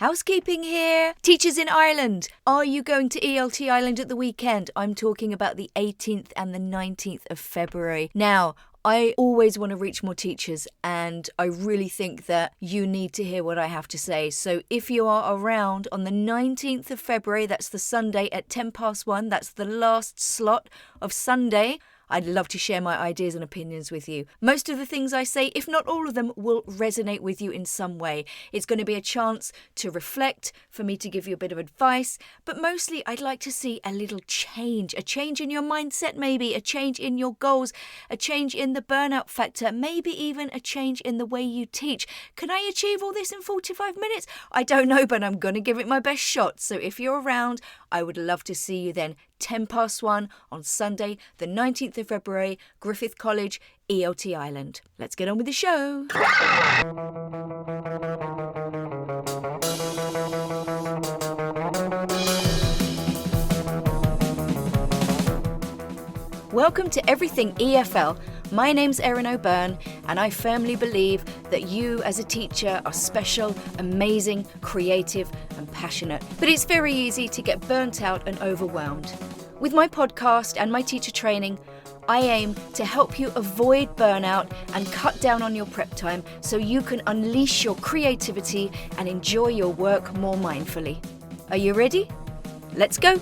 Housekeeping here. Teachers in Ireland, are you going to ELT Island at the weekend? I'm talking about the 18th and the 19th of February. Now, I always want to reach more teachers, and I really think that you need to hear what I have to say. So if you are around on the 19th of February, that's the Sunday at 1:10, that's the last slot of Sunday, I'd love to share my ideas and opinions with you. Most of the things I say, if not all of them, will resonate with you in some way. It's going to be a chance to reflect, for me to give you a bit of advice, but mostly I'd like to see a little change. A change in your mindset maybe, a change in your goals, a change in the burnout factor, maybe even a change in the way you teach. Can I achieve all this in 45 minutes? I don't know, but I'm going to give it my best shot. So if you're around, I would love to see you then. 1:10 on Sunday, the 19th of February, Griffith College, ELT Island. Let's get on with the show. Welcome to Everything EFL. My name's Erin O'Byrne, and I firmly believe that you as a teacher are special, amazing, creative and passionate. But it's very easy to get burnt out and overwhelmed. With my podcast and my teacher training, I aim to help you avoid burnout and cut down on your prep time so you can unleash your creativity and enjoy your work more mindfully. Are you ready? Let's go!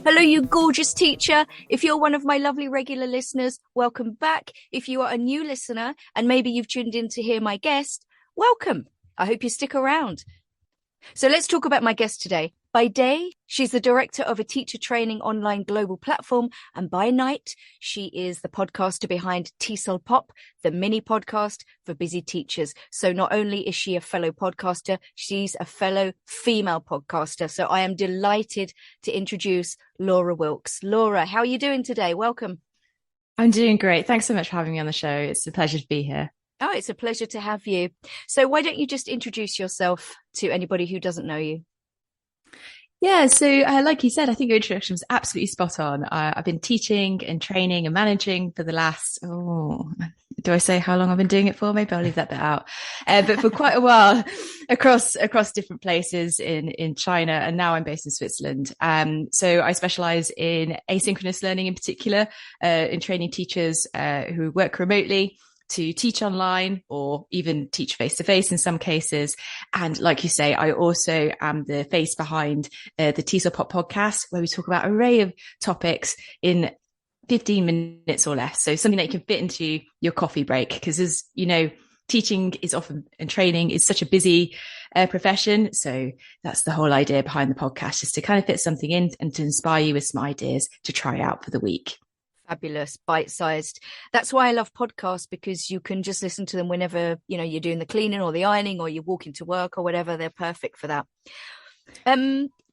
Hello, you gorgeous teacher. If you're one of my lovely regular listeners, welcome back. If you are a new listener and maybe you've tuned in to hear my guest, welcome. I hope you stick around. So let's talk about my guest today. By day, she's the director of a teacher training online global platform. And by night, she is the podcaster behind TESOL Pop, the mini podcast for busy teachers. So not only is she a fellow podcaster, she's a fellow female podcaster. So I am delighted to introduce Laura Wilkes. Laura, how are you doing today? Welcome. I'm doing great. Thanks so much for having me on the show. It's a pleasure to be here. Oh, it's a pleasure to have you. So why don't you just introduce yourself to anybody who doesn't know you? Yeah, so like you said, I think your introduction was absolutely spot on. I've been teaching and training and managing for the last, do I say how long I've been doing it for? Maybe I'll leave that bit out. But for quite a while across different places in China, and now I'm based in Switzerland. So I specialize in asynchronous learning in particular, in training teachers who work remotely to teach online or even teach face-to-face in some cases. And like you say, I also am the face behind the TESOL Pop podcast, where we talk about an array of topics in 15 minutes or less. So something that you can fit into your coffee break, because as you know, teaching is often and training is such a busy profession. So that's the whole idea behind the podcast, just to kind of fit something in and to inspire you with some ideas to try out for the week. Fabulous, bite-sized. That's why I love podcasts, because you can just listen to them whenever, you're doing the cleaning or the ironing or you're walking to work or whatever. They're perfect for that.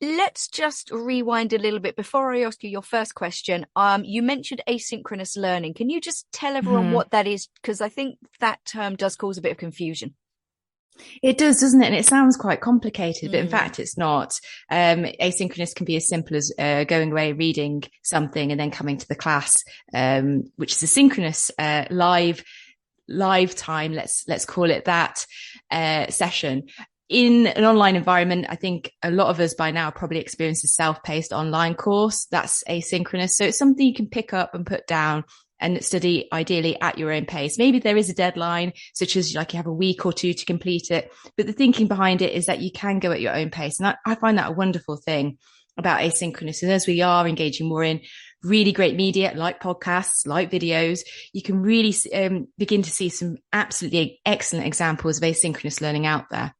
Let's just rewind a little bit before I ask you your first question. You mentioned asynchronous learning. Can you just tell everyone what that is? Because I think that term does cause a bit of confusion. It does, doesn't it? And it sounds quite complicated, but in fact, it's not. Asynchronous can be as simple as going away, reading something, and then coming to the class, which is a synchronous live time. Let's call it that session. In an online environment, I think a lot of us by now probably experience a self-paced online course that's asynchronous. So it's something you can pick up and put down and study ideally at your own pace. Maybe there is a deadline, such as like you have a week or two to complete it. But the thinking behind it is that you can go at your own pace. And I find that a wonderful thing about asynchronous. And as we are engaging more in really great media, like podcasts, like videos, you can really begin to see some absolutely excellent examples of asynchronous learning out there.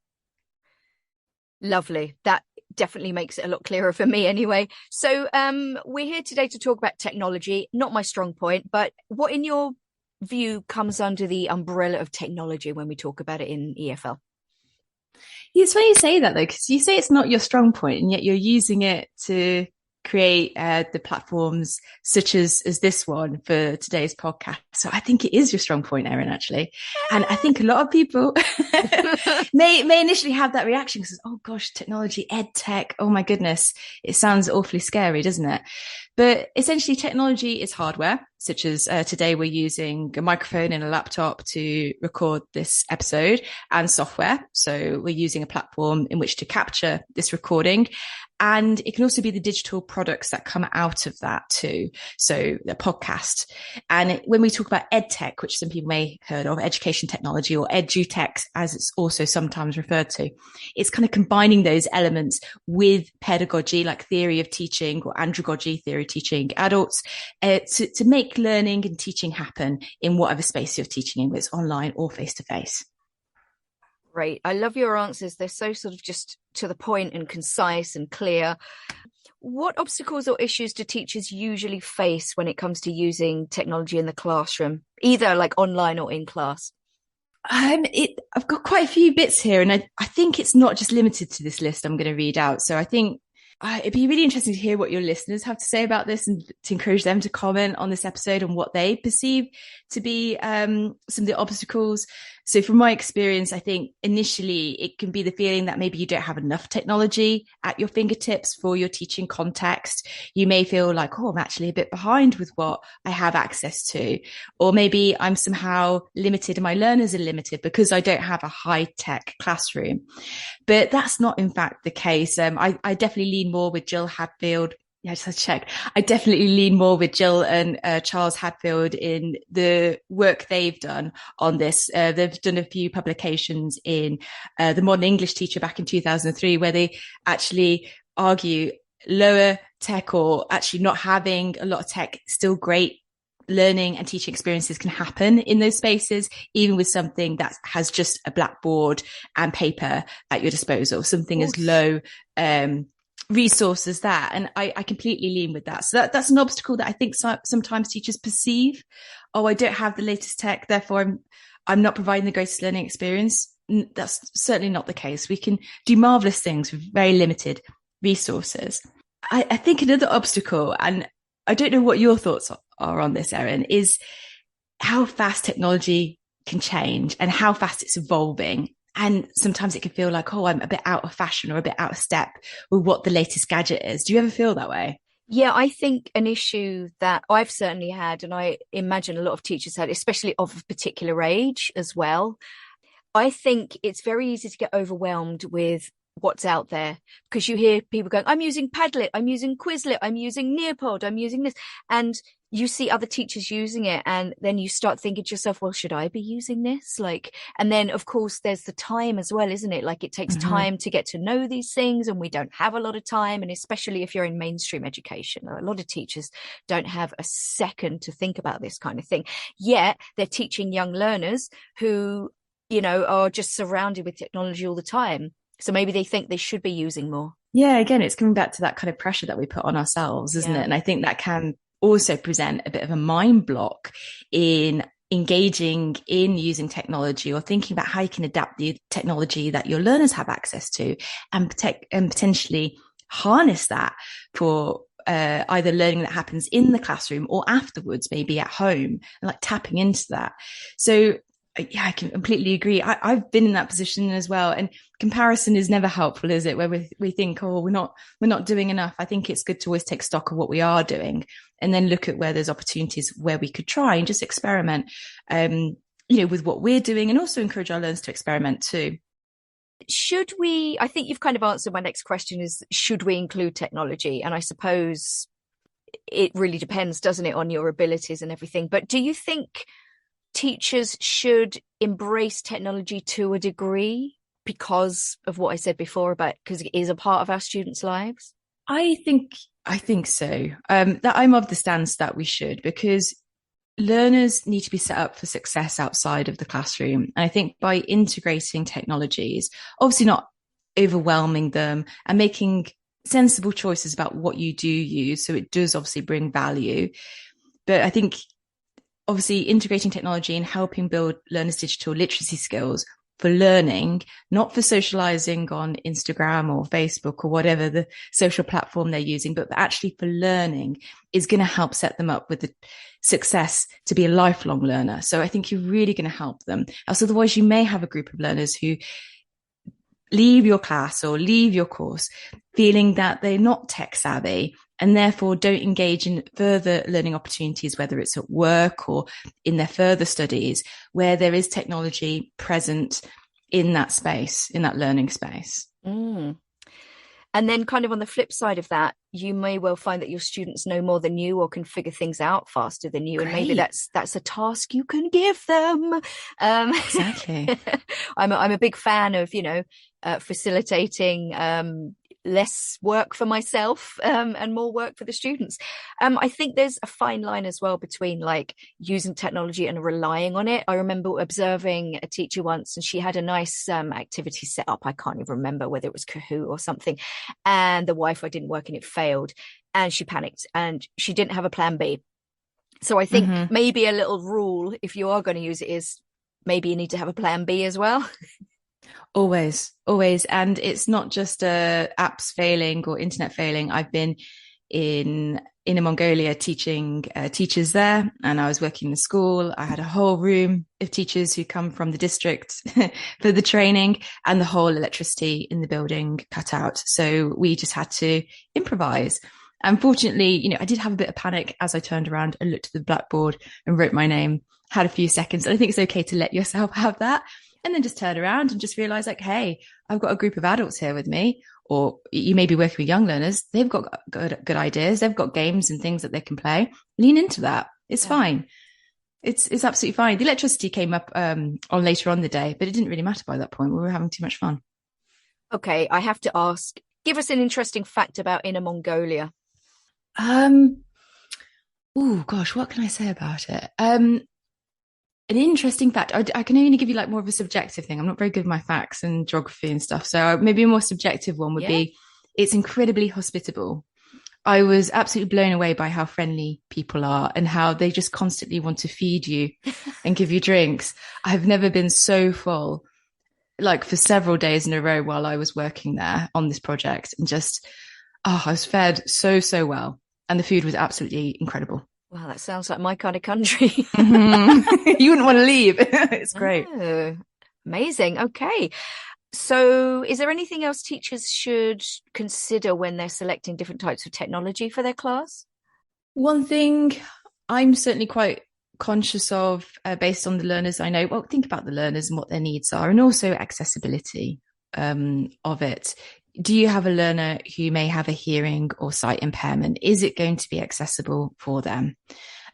Lovely. That definitely makes it a lot clearer for me anyway. So we're here today to talk about technology, not my strong point, but what in your view comes under the umbrella of technology when we talk about it in EFL? It's funny you say that though, because you say it's not your strong point and yet you're using it to create the platforms such as this one for today's podcast. So I think it is your strong point, Erin, actually. And I think a lot of people may initially have that reaction because, oh gosh, technology, ed tech, oh my goodness, it sounds awfully scary, doesn't it? But essentially technology is hardware, such as today we're using a microphone and a laptop to record this episode, and software. So we're using a platform in which to capture this recording. And it can also be the digital products that come out of that too. So the podcast. And when we talk about ed tech, which some people may have heard of, education technology or edutech, as it's also sometimes referred to, it's kind of combining those elements with pedagogy, like theory of teaching or andragogy, theory of teaching adults, to make learning and teaching happen in whatever space you're teaching in, whether it's online or face to face. Great. I love your answers. They're so sort of just to the point and concise and clear. What obstacles or issues do teachers usually face when it comes to using technology in the classroom, either like online or in class? I've got quite a few bits here, and I think it's not just limited to this list I'm going to read out. So I think it'd be really interesting to hear what your listeners have to say about this, and to encourage them to comment on this episode and what they perceive to be some of the obstacles. So from my experience, I think initially it can be the feeling that maybe you don't have enough technology at your fingertips for your teaching context. You may feel like, oh, I'm actually a bit behind with what I have access to. Or maybe I'm somehow limited and my learners are limited because I don't have a high-tech classroom. But that's not, in fact, the case. I definitely lean more with Jill Hadfield. Yeah, just had to check. I definitely lean more with Jill and Charles Hadfield in the work they've done on this. They've done a few publications in The Modern English Teacher back in 2003, where they actually argue lower tech, or actually not having a lot of tech, still great learning and teaching experiences can happen in those spaces, even with something that has just a blackboard and paper at your disposal, something as low resource as that. And I completely lean with that. So that's an obstacle that I think sometimes teachers perceive. Oh, I don't have the latest tech, therefore I'm not providing the greatest learning experience. That's certainly not the case. We can do marvelous things with very limited resources. I think another obstacle, and I don't know what your thoughts are on this, Erin, is how fast technology can change and how fast it's evolving. And sometimes it can feel like, oh, I'm a bit out of fashion or a bit out of step with what the latest gadget is. Do you ever feel that way? Yeah, I think an issue that I've certainly had, and I imagine a lot of teachers had, especially of a particular age as well. I think it's very easy to get overwhelmed with what's out there, because you hear people going, I'm using Padlet, I'm using Quizlet, I'm using Nearpod, I'm using this. And you see other teachers using it, and then you start thinking to yourself, well, should I be using this? Like, and then of course there's the time as well, isn't it? Like, it takes time to get to know these things, and we don't have a lot of time. And especially if you're in mainstream education, a lot of teachers don't have a second to think about this kind of thing. Yet they're teaching young learners who, you know, are just surrounded with technology all the time. So maybe they think they should be using more. Yeah, again, it's coming back to that kind of pressure that we put on ourselves, isn't it? And I think that can also present a bit of a mind block in engaging in using technology, or thinking about how you can adapt the technology that your learners have access to, and potentially harness that for either learning that happens in the classroom or afterwards, maybe at home, and like tapping into that. So yeah, I can completely agree. I've been in that position as well. And comparison is never helpful, is it? Where we think, oh, we're not doing enough. I think it's good to always take stock of what we are doing, and then look at where there's opportunities where we could try and just experiment, with what we're doing, and also encourage our learners to experiment too. Should we, I think you've kind of answered my next question, is should we include technology? And I suppose it really depends, doesn't it, on your abilities and everything. But do you think teachers should embrace technology to a degree because of what I said before about, because it is a part of our students' lives? I think so. That I'm of the stance that we should, because learners need to be set up for success outside of the classroom. And I think by integrating technologies, obviously not overwhelming them, and making sensible choices about what you do use, so it does obviously bring value. But I think obviously integrating technology and helping build learners' digital literacy skills for learning, not for socializing on Instagram or Facebook or whatever the social platform they're using, but actually for learning, is going to help set them up with the success to be a lifelong learner. So I think you're really going to help them. Else otherwise you may have a group of learners who leave your class or leave your course feeling that they're not tech savvy and therefore don't engage in further learning opportunities, whether it's at work or in their further studies, where there is technology present in that space, in that learning space. Mm. And then kind of on the flip side of that, you may well find that your students know more than you or can figure things out faster than you. Great. And maybe that's a task you can give them. Exactly. I'm a big fan of, facilitating less work for myself and more work for the students. I think there's a fine line as well between like using technology and relying on it. I remember observing a teacher once, and she had a nice activity set up. I can't even remember whether it was Kahoot or something, and the Wi-Fi didn't work and it failed, and she panicked and she didn't have a plan B. So I think maybe a little rule, if you are going to use it, is maybe you need to have a plan B as well. Always. And it's not just apps failing or internet failing. I've been in Inner Mongolia teaching teachers there, and I was working in the school. I had a whole room of teachers who come from the district for the training, and the whole electricity in the building cut out. So we just had to improvise. Unfortunately, I did have a bit of panic as I turned around and looked at the blackboard and wrote my name, had a few seconds. And I think it's okay to let yourself have that. And then just turn around and just realize like, hey, I've got a group of adults here with me, or you may be working with young learners. They've got good ideas. They've got games and things that they can play. Lean into that. It's fine. It's absolutely fine. The electricity came up on later on the day, but it didn't really matter by that point. We were having too much fun. Okay, I have to ask, give us an interesting fact about Inner Mongolia. Oh gosh, what can I say about it? An interesting fact. I can only give you like more of a subjective thing. I'm not very good with my facts and geography and stuff. So maybe a more subjective one would be it's incredibly hospitable. I was absolutely blown away by how friendly people are and how they just constantly want to feed you and give you drinks. I've never been so full, like for several days in a row while I was working there on this project, and just, I was fed so well. And the food was absolutely incredible. Wow, that sounds like my kind of country. You wouldn't want to leave. It's great. Oh, amazing. Okay. So is there anything else teachers should consider when they're selecting different types of technology for their class? One thing I'm certainly quite conscious of, based on the learners I know, well, think about the learners and what their needs are, and also accessibility of it. Do you have a learner who may have a hearing or sight impairment? Is it going to be accessible for them?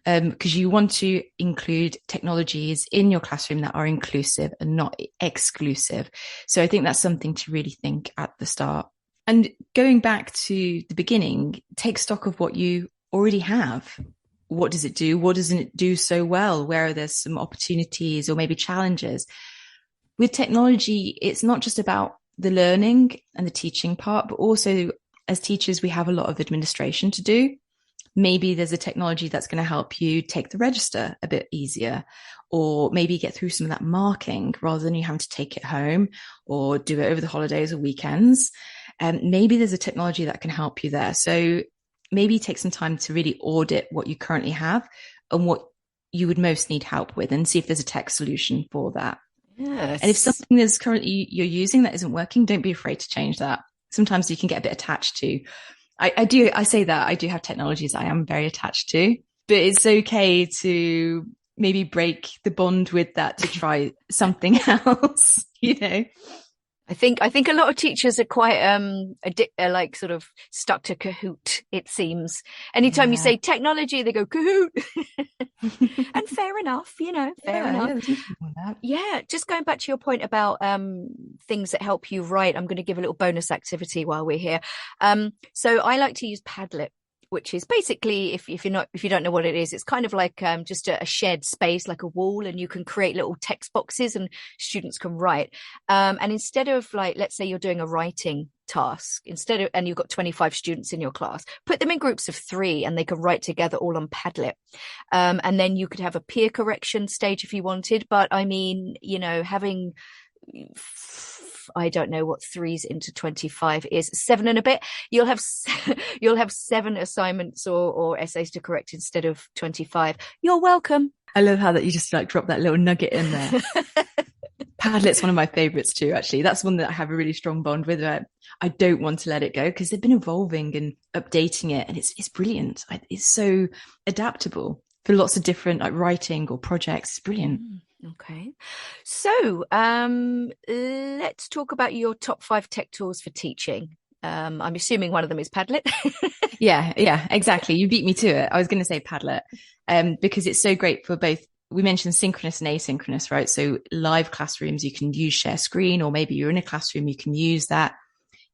Because you want to include technologies in your classroom that are inclusive and not exclusive. So I think that's something to really think at the start. And going back to the beginning, take stock of what you already have. What does it do? What doesn't it do so well? Where are there some opportunities or maybe challenges? With technology, it's not just about the learning and the teaching part, but also as teachers, we have a lot of administration to do. Maybe there's a technology that's going to help you take the register a bit easier, or maybe get through some of that marking rather than you having to take it home or do it over the holidays or weekends. And maybe there's a technology that can help you there. So maybe take some time to really audit what you currently have and what you would most need help with, and see if there's a tech solution for that. Yes. And if something that's currently you're using that isn't working, don't be afraid to change that. Sometimes you can get a bit attached to. I say that I do have technologies I am very attached to, but it's okay to maybe break the bond with that to try something else, I think a lot of teachers are quite like sort of stuck to Kahoot, it seems. Anytime you say technology, they go Kahoot. And fair enough, fair enough. Yeah, just going back to your point about things that help you write, I'm going to give a little bonus activity while we're here. So I like to use Padlet, which is basically, if you don't know what it is, it's kind of like just a shared space, like a wall, and you can create little text boxes and students can write. And instead of, like, let's say you're doing a writing task, and you've got 25 students in your class, put them in groups of 3 and they can write together all on Padlet. And then you could have a peer correction stage if you wanted. But I mean, having I don't know what 3's into 25 is, 7 and a bit. You'll have you'll have 7 assignments or essays to correct instead of 25. You're welcome. I love how that you just like drop that little nugget in there. Padlet's one of my favorites too, actually. That's one that I have a really strong bond with. I don't want to let it go because they've been evolving and updating it, and it's brilliant. It's so adaptable for lots of different like writing or projects. It's brilliant. Okay. So let's talk about your top 5 tech tools for teaching. I'm assuming one of them is Padlet. Yeah, exactly. You beat me to it. I was going to say Padlet because it's so great for both. We mentioned synchronous and asynchronous, right? So live classrooms, you can use share screen, or maybe you're in a classroom, you can use that.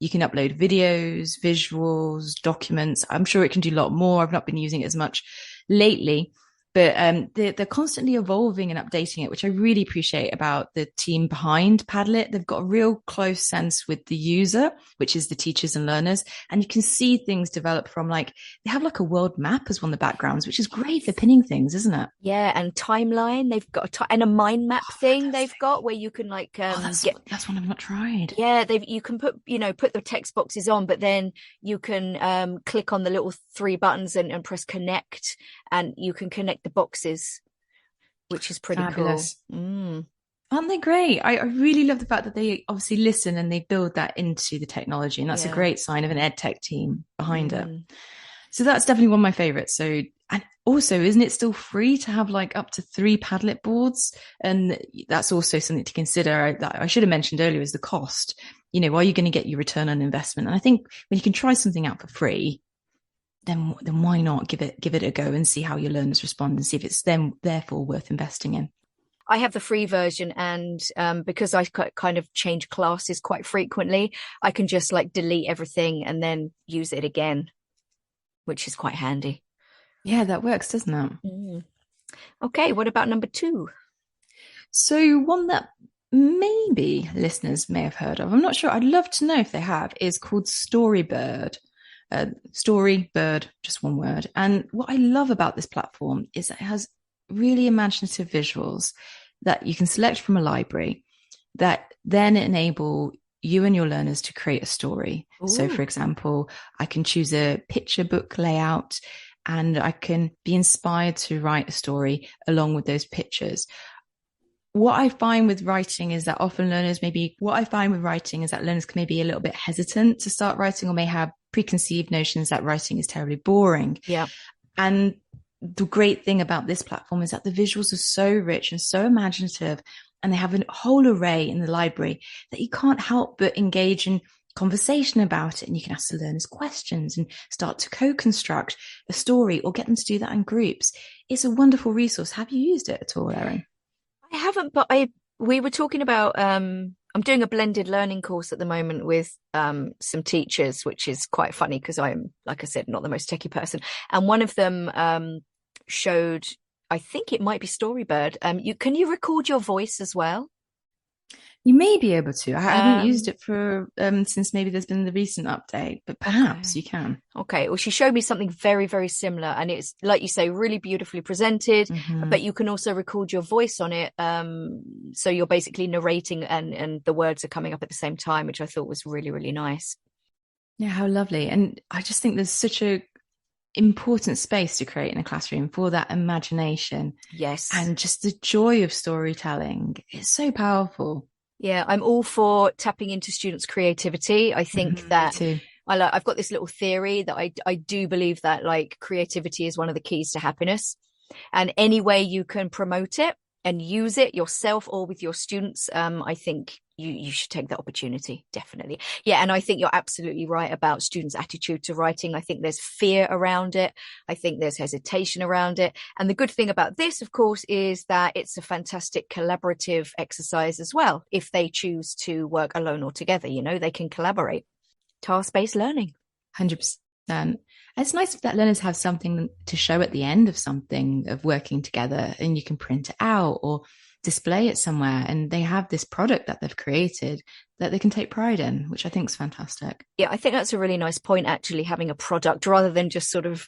You can upload videos, visuals, documents. I'm sure it can do a lot more. I've not been using it as much lately, but they're constantly evolving and updating it, which I really appreciate about the team behind Padlet. They've got a real close sense with the user, which is the teachers and learners. And you can see things develop from like, they have like a world map as one of the backgrounds, which is great for pinning things, isn't it? Yeah, and timeline. They've got and a mind map thing they've got where you can like that's one I've not tried. Yeah, you can put the text boxes on, but then you can click on the little 3 buttons and press connect, and you can connect the boxes, which is pretty Fabulous. Cool. Aren't they great? I really love the fact that they obviously listen and they build that into the technology, and that's a great sign of an ed tech team behind it. So that's definitely one of my favorites. So, and also, isn't it still free to have like up to 3 Padlet boards? And that's also something to consider. I should have mentioned earlier is the cost. You know, are you going to get your return on investment? And I think when you can try something out for free, then why not give it a go and see how your learners respond and see if it's then therefore worth investing in. I have the free version, and because I kind of change classes quite frequently, I can just like delete everything and then use it again, which is quite handy. Yeah, that works, doesn't it? Okay, what about number 2? So one that maybe listeners may have heard of, I'm not sure, I'd love to know if they have, is called Storybird. Storybird, just one word. And what I love about this platform is that it has really imaginative visuals that you can select from a library that then enable you and your learners to create a story. Ooh. So for example, I can choose a picture book layout and I can be inspired to write a story along with those pictures. What I find with writing is that learners can maybe be a little bit hesitant to start writing, or may have preconceived notions that writing is terribly boring. Yeah. And the great thing about this platform is that the visuals are so rich and so imaginative, and they have a whole array in the library that you can't help but engage in conversation about it. And you can ask the learners questions and start to co-construct a story or get them to do that in groups. It's a wonderful resource. Have you used it at all, Erin? I haven't, but we were talking about, I'm doing a blended learning course at the moment with some teachers, which is quite funny because I'm, like I said, not the most techie person. And one of them showed, I think it might be Storybird. Can you record your voice as well? You may be able to. I haven't used it for since maybe there's been the recent update, but perhaps you can. Okay. Well, she showed me something very, very similar, and it's like you say, really beautifully presented. But you can also record your voice on it, so you're basically narrating, and the words are coming up at the same time, which I thought was really, really nice. Yeah, how lovely! And I just think there's such a important space to create in a classroom for that imagination. Yes, and just the joy of storytelling. It's so powerful. Yeah, I'm all for tapping into students' creativity. I think that I've got this little theory that I do believe that like creativity is one of the keys to happiness, and any way you can promote it and use it yourself or with your students, I think you should take that opportunity. Definitely. Yeah. And I think you're absolutely right about students' attitude to writing. I think there's fear around it. I think there's hesitation around it. And the good thing about this, of course, is that it's a fantastic collaborative exercise as well. If they choose to work alone or together, they can collaborate. Task-based learning. 100%. It's nice that learners have something to show at the end of something, of working together, and you can print it out or display it somewhere, and they have this product that they've created that they can take pride in, which I think is fantastic. Yeah, I think that's a really nice point, actually, having a product rather than just sort of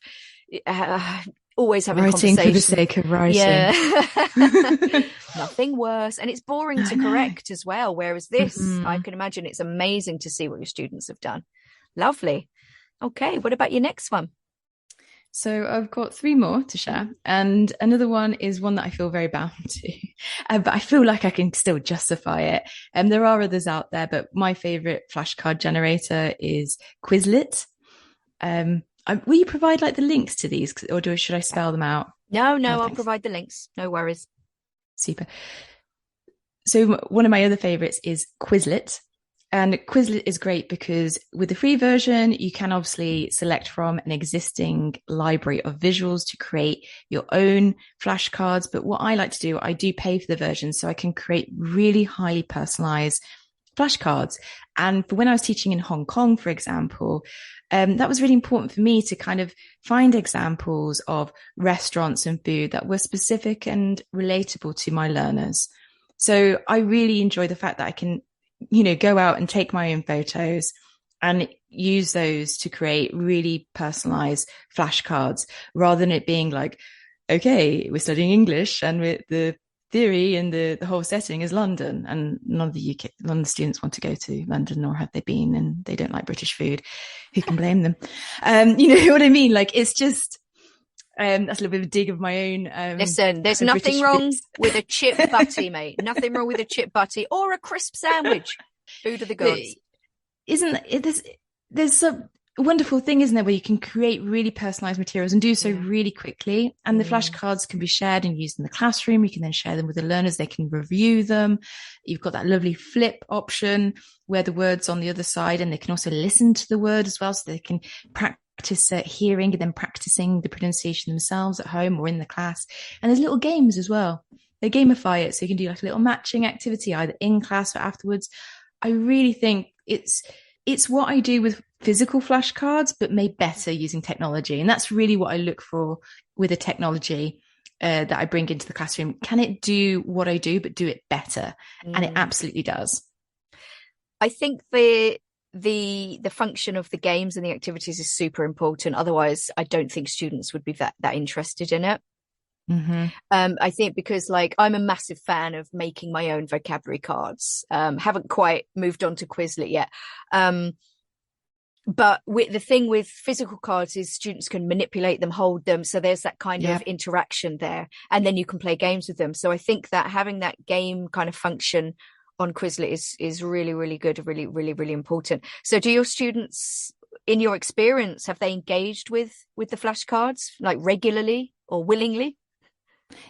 always having Writing for the conversation. sake of writing. Yeah. Nothing worse. And it's boring to correct as well. Whereas this, I can imagine it's amazing to see what your students have done. Lovely. Okay. What about your next one? So I've got three more to share. And another one is one that I feel very bound to, but I feel like I can still justify it. And there are others out there, but my favorite flashcard generator is Quizlet. Will you provide like the links to these, or should I spell them out? No, Oh, I'll thanks. provide the links. No worries. Super. So one of my other favorites is Quizlet. And Quizlet is great because with the free version, you can obviously select from an existing library of visuals to create your own flashcards. But what I like to do, I do pay for the version so I can create really highly personalized flashcards. And for when I was teaching in Hong Kong, for example, that was really important for me to kind of find examples of restaurants and food that were specific and relatable to my learners. So I really enjoy the fact that I can, go out and take my own photos and use those to create really personalized flashcards rather than it being like, okay, we're studying English and the theory and the whole setting is London, and none of the students want to go to London, nor have they been, and they don't like British food. Who can blame them? You know what I mean? Like, it's just, that's a little bit of a dig of my own. Listen, there's nothing wrong with a chip butty, mate. Nothing wrong with a chip butty or a crisp sandwich. Food of the gods. Isn't it? There's a wonderful thing, isn't there, where you can create really personalized materials and do so really quickly. And the flashcards can be shared and used in the classroom. You can then share them with the learners. They can review them. You've got that lovely flip option where the word's on the other side, and they can also listen to the word as well, so they can practice hearing and then practicing the pronunciation themselves at home or in the class. And there's little games as well. They gamify it, so you can do like a little matching activity either in class or afterwards. I really think it's what I do with physical flashcards, but made better using technology. And that's really what I look for with a technology that I bring into the classroom. Can it do what I do, but do it better? And it absolutely does. I think the function of the games and the activities is super important. Otherwise, I don't think students would be that interested in it. I think because like I'm a massive fan of making my own vocabulary cards. Haven't quite moved on to Quizlet yet. But the thing with physical cards is students can manipulate them, hold them. So there's that kind of interaction there, and then you can play games with them. So I think that having that game kind of function on Quizlet is really, really good, really, really, really important. So do your students, in your experience, have they engaged with the flashcards like regularly or willingly?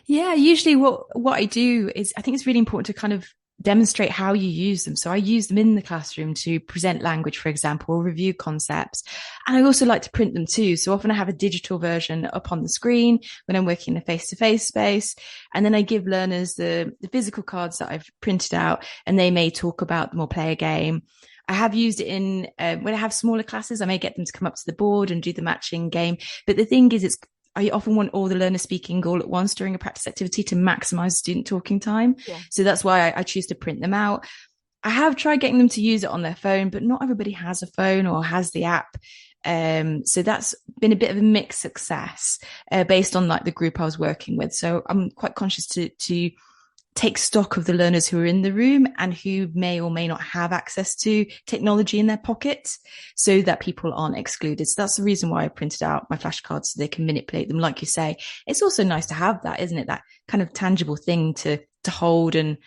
Yeah, usually what I do is I think it's really important to kind of demonstrate how you use them. So I use them in the classroom to present language, for example, or review concepts. And I also like to print them too. So often I have a digital version up on the screen when I'm working in a face-to-face space. And then I give learners the physical cards that I've printed out, and they may talk about them or play a game. I have used it in, when I have smaller classes, I may get them to come up to the board and do the matching game. But the thing is, I often want all the learners speaking all at once during a practice activity to maximize student talking time. Yeah. So that's why I choose to print them out. I have tried getting them to use it on their phone, but not everybody has a phone or has the app. So that's been a bit of a mixed success based on like the group I was working with. So I'm quite conscious to take stock of the learners who are in the room and who may or may not have access to technology in their pockets, so that people aren't excluded. So that's the reason why I printed out my flashcards, so they can manipulate them. Like you say, it's also nice to have that, isn't it? That kind of tangible thing to hold and,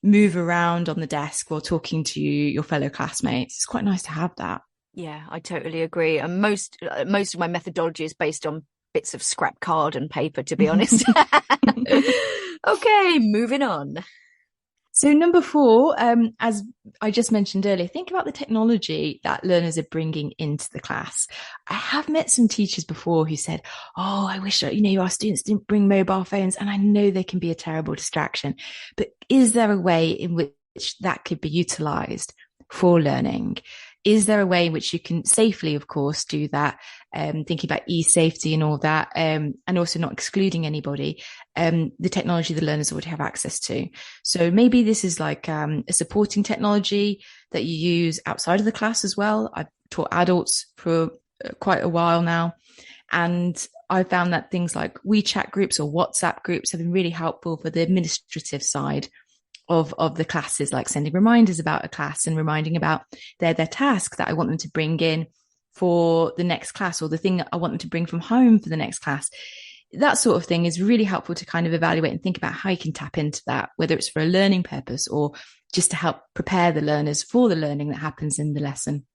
move around on the desk while talking to your fellow classmates. It's quite nice to have that. Yeah, I totally agree. And most of my methodology is based on bits of scrap card and paper, to be honest. Okay, moving on. So number 4, as I just mentioned earlier, think about the technology that learners are bringing into the class. I have met some teachers before who said, oh, I wish, our students didn't bring mobile phones. And I know they can be a terrible distraction, but is there a way in which that could be utilized for learning? Is there a way in which you can safely, of course, do that? Thinking about e-safety and all that, and also not excluding anybody, the technology the learners already have access to. So maybe this is like a supporting technology that you use outside of the class as well. I've taught adults for quite a while now. And I found that things like WeChat groups or WhatsApp groups have been really helpful for the administrative side of the classes, like sending reminders about a class and reminding about their task that I want them to bring in for the next class, or the thing that I want them to bring from home for the next class. That sort of thing is really helpful to kind of evaluate and think about how you can tap into that, whether it's for a learning purpose or just to help prepare the learners for the learning that happens in the lesson.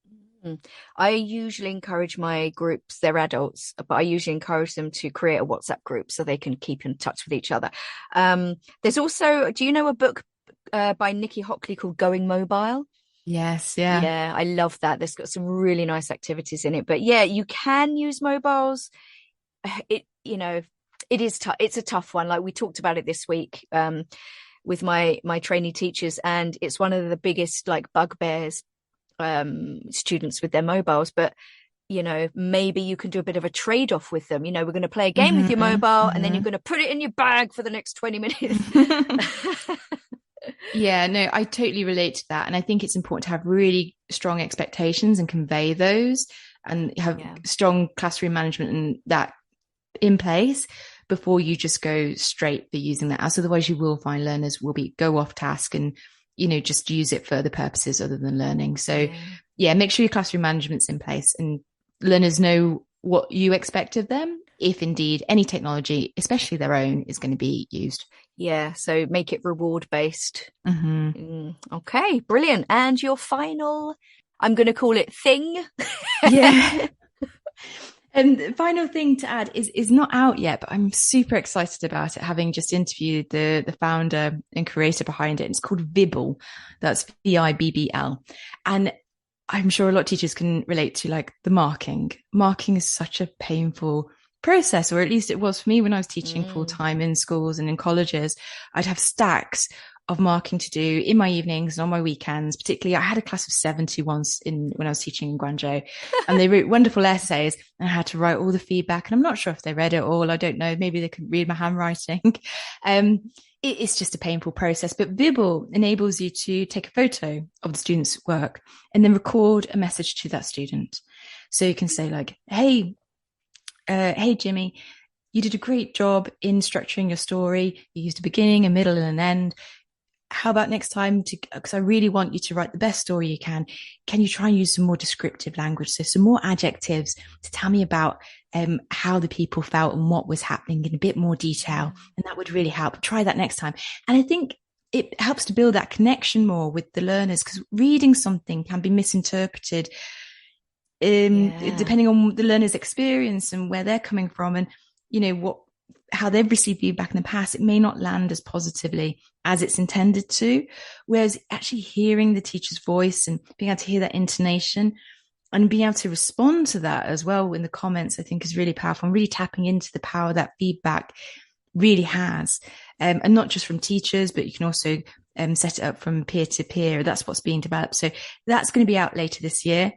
I usually encourage my groups, they're adults, but I usually encourage them to create a WhatsApp group so they can keep in touch with each other. There's also, do you know a book by Nikki Hockley called Going Mobile? Yes, yeah. Yeah, I love that. There's got some really nice activities in it. But yeah, you can use mobiles. It is tough. It's a tough one. Like we talked about it this week with my trainee teachers, and it's one of the biggest like bugbears students with their mobiles. But maybe you can do a bit of a trade-off with them. We're going to play a game with your mobile, and then you're going to put it in your bag for the next 20 minutes. Yeah, no, I totally relate to that. And I think it's important to have really strong expectations and convey those, and have strong classroom management and that in place before you just go straight for using that. As otherwise you will find learners will go off task and, just use it for other purposes other than learning. So yeah, make sure your classroom management's in place and learners know what you expect of them, if indeed any technology, especially their own, is going to be used. Yeah, so make it reward based. Okay, brilliant. And your final, I'm going to call it thing. Yeah. And the final thing to add is not out yet, but I'm super excited about it, having just interviewed the founder and creator behind it. It's called Vibbl. That's Vibbl. And I'm sure a lot of teachers can relate to like the marking. Marking is such a painful process, or at least it was for me when I was teaching full time in schools and in colleges. I'd have stacks of marking to do in my evenings and on my weekends. Particularly, I had a class of 70 once when I was teaching in Guangzhou, and they wrote wonderful essays, and I had to write all the feedback. And I'm not sure if they read it all. I don't know. Maybe they could read my handwriting. It's just a painful process. But Vibbl enables you to take a photo of the student's work and then record a message to that student. So you can say like, hey, Jimmy, you did a great job in structuring your story. You used a beginning, a middle, and an end. How about next time, because I really want you to write the best story you can you try and use some more descriptive language, so some more adjectives to tell me about how the people felt and what was happening in a bit more detail, and that would really help. Try that next time. And I think it helps to build that connection more with the learners, because reading something can be misinterpreted depending on the learner's experience and where they're coming from, and how they've received feedback in the past. It may not land as positively as it's intended to, whereas actually hearing the teacher's voice and being able to hear that intonation and being able to respond to that as well in the comments, I think is really powerful, and really tapping into the power that feedback really has. And not just from teachers, but you can also set it up from peer to peer. That's what's being developed. So that's going to be out later this year.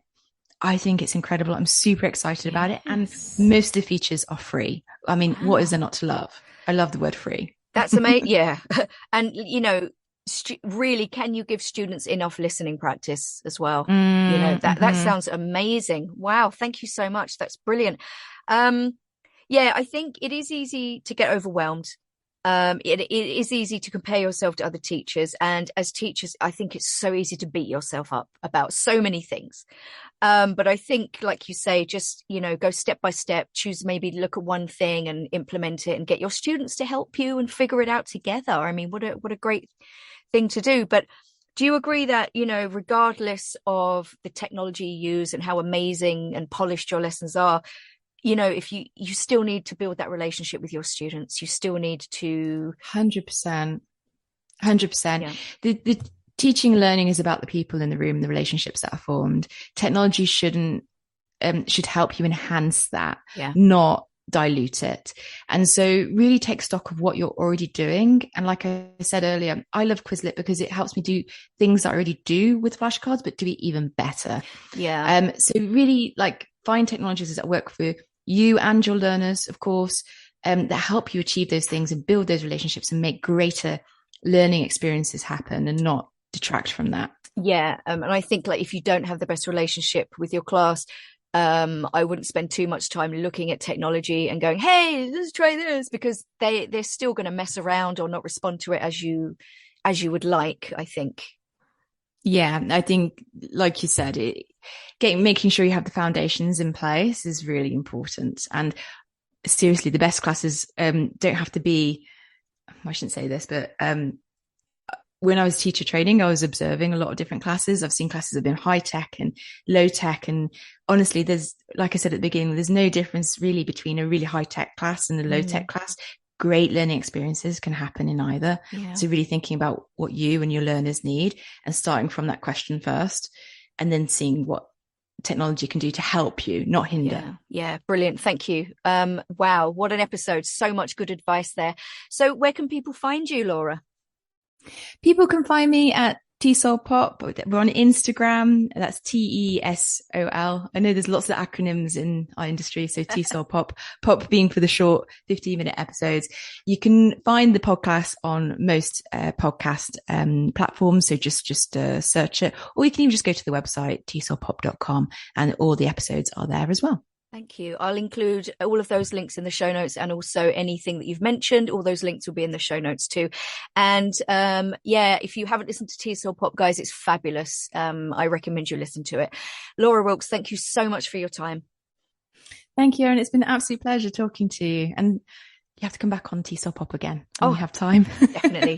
I think it's incredible. I'm super excited about it. And most of the features are free. I mean, what is there not to love? I love the word free. That's amazing. Yeah. And, really, can you give students enough listening practice as well? That sounds amazing. Wow. Thank you so much. That's brilliant. I think it is easy to get overwhelmed. It is easy to compare yourself to other teachers. And as teachers, I think it's so easy to beat yourself up about so many things. But I think, like you say, just, go step by step, maybe look at one thing and implement it, and get your students to help you and figure it out together. I mean, what a great thing to do. But do you agree that, regardless of the technology you use and how amazing and polished your lessons are, if you still need to build that relationship with your students, you still need to 100%. Yeah. The teaching and learning is about the people in the room, the relationships that are formed. Technology should help you enhance that, not dilute it. And so really take stock of what you're already doing. And like I said earlier, I love Quizlet because it helps me do things that I already do with flashcards, but do it even better. Yeah. So really find technologies that work for you and your learners, of course, that help you achieve those things and build those relationships and make greater learning experiences happen and not detract from that. Yeah. And I think if you don't have the best relationship with your class, I wouldn't spend too much time looking at technology and going, hey, let's try this, because they're still going to mess around or not respond to it as you would like, I think. Yeah, I think, like you said, making sure you have the foundations in place is really important. And seriously, the best classes don't have to be, I shouldn't say this, but when I was teacher training, I was observing a lot of different classes. I've seen classes that have been high tech and low tech. And honestly, there's, like I said at the beginning, there's no difference really between a really high tech class and a low tech class. Great learning experiences can happen in either. Yeah. So really thinking about what you and your learners need and starting from that question first, and then seeing what technology can do to help you, not hinder. Yeah, brilliant. Thank you. Wow, what an episode. So much good advice there. So where can people find you, Laura? People can find me at TESOL Pop. We're on Instagram. That's TESOL. I know there's lots of acronyms in our industry. So TESOL Pop, Pop being for the short 15-minute episodes. You can find the podcast on most podcast platforms. So just search it, or you can even just go to the website, tesolpop.com, and all the episodes are there as well. Thank you. I'll include all of those links in the show notes, and also anything that you've mentioned. All those links will be in the show notes too. And if you haven't listened to TESOL Pop, guys, it's fabulous. I recommend you listen to it. Laura Wilkes, thank you so much for your time. Thank you, Erin. It's been an absolute pleasure talking to you. And you have to come back on TESOL Pop again when you have time.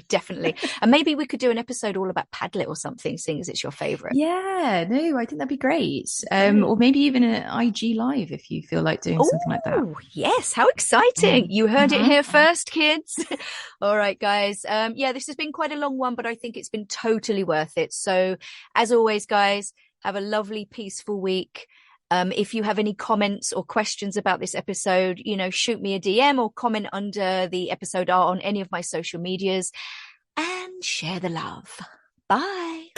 Definitely. And maybe we could do an episode all about Padlet or something, seeing as it's your favourite. Yeah, no, I think that'd be great. Or maybe even an IG Live if you feel like doing something like that. Oh, yes. How exciting. You heard it here first, kids. All right, guys. This has been quite a long one, but I think it's been totally worth it. So as always, guys, have a lovely, peaceful week. If you have any comments or questions about this episode, shoot me a DM or comment under the episode art on any of my social medias, and share the love. Bye.